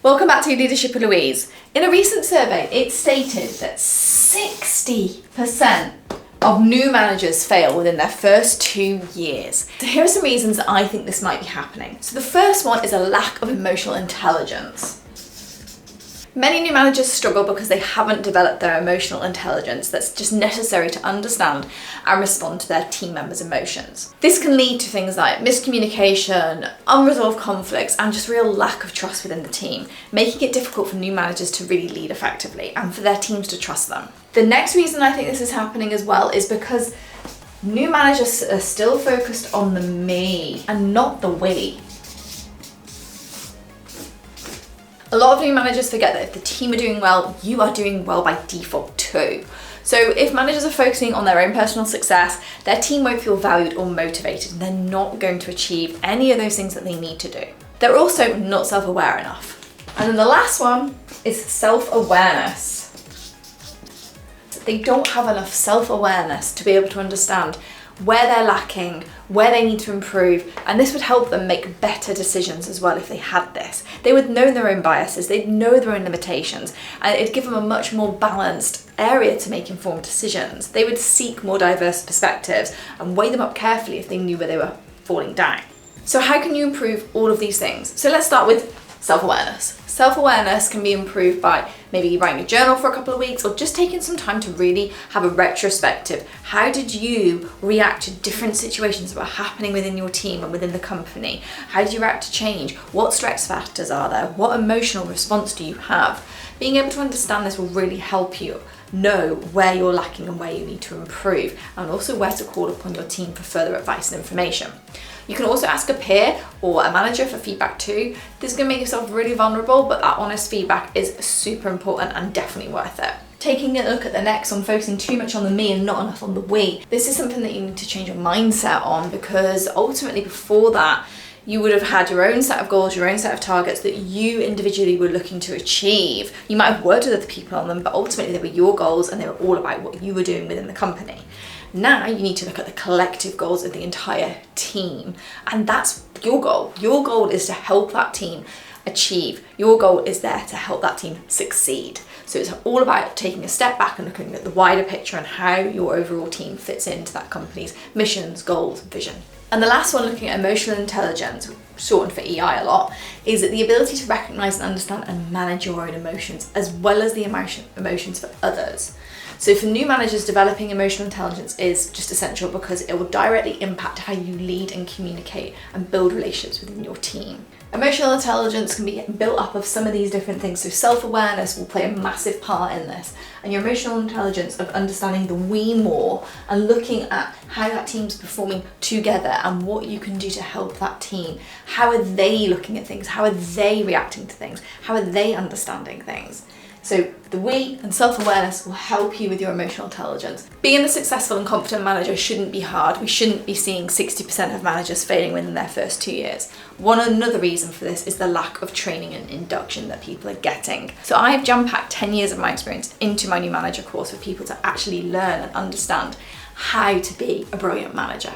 Welcome back to Leadership with Louise. In a recent survey, it stated that 60% of new managers fail within their first 2 years. So here are some reasons that I think this might be happening. So the first one is a lack of emotional intelligence. Many new managers struggle because they haven't developed their emotional intelligence that's just necessary to understand and respond to their team members' emotions. This can lead to things like miscommunication, unresolved conflicts, and just real lack of trust within the team, making it difficult for new managers to really lead effectively and for their teams to trust them. The next reason I think this is happening as well is because new managers are still focused on the me and not the we. A lot of new managers forget that if the team are doing well, you are doing well by default too. So if managers are focusing on their own personal success, their team won't feel valued or motivated, and they're not going to achieve any of those things that they need to do. They're also not self-aware enough. And then the last one is self-awareness. They don't have enough self-awareness to be able to understand where they're lacking, where they need to improve, and this would help them make better decisions as well if they had this. They would know their own biases, they'd know their own limitations, and it'd give them a much more balanced area to make informed decisions. They would seek more diverse perspectives and weigh them up carefully if they knew where they were falling down. So how can you improve all of these things? So let's start with self-awareness. Self-awareness can be improved by maybe writing a journal for a couple of weeks or just taking some time to really have a retrospective. How did you react to different situations that were happening within your team and within the company? How did you react to change? What stress factors are there? What emotional response do you have? Being able to understand this will really help you know where you're lacking and where you need to improve, and also where to call upon your team for further advice and information. You can also ask a peer or a manager for feedback too. This is going to make yourself really vulnerable, but that honest feedback is super important and definitely worth it. Taking a look at the next one, focusing too much on the me and not enough on the we. This is something that you need to change your mindset on, because ultimately before that, you would have had your own set of goals, your own set of targets that you individually were looking to achieve. You might have worked with other people on them, but ultimately they were your goals and they were all about what you were doing within the company. Now you need to look at the collective goals of the entire team, and that's your goal. Your goal is to help that team achieve. Your goal is there to help that team succeed. So it's all about taking a step back and looking at the wider picture and how your overall team fits into that company's missions, goals, vision. And the last one, looking at emotional intelligence, shortened for EI a lot, is the ability to recognise and understand and manage your own emotions, as well as the emotions for others. So for new managers, developing emotional intelligence is just essential because it will directly impact how you lead and communicate and build relationships within your team. Emotional intelligence can be built up of some of these different things. So self-awareness will play a massive part in this, and your emotional intelligence of understanding the we more and looking at how that team's performing together and what you can do to help that team. How are they looking at things? How are they reacting to things? How are they understanding things? So the we and self-awareness will help you with your emotional intelligence. Being a successful and confident manager shouldn't be hard. We shouldn't be seeing 60% of managers failing within their first 2 years. Another reason for this is the lack of training and induction that people are getting. So I've jam-packed 10 years of my experience into my new manager course for people to actually learn and understand how to be a brilliant manager.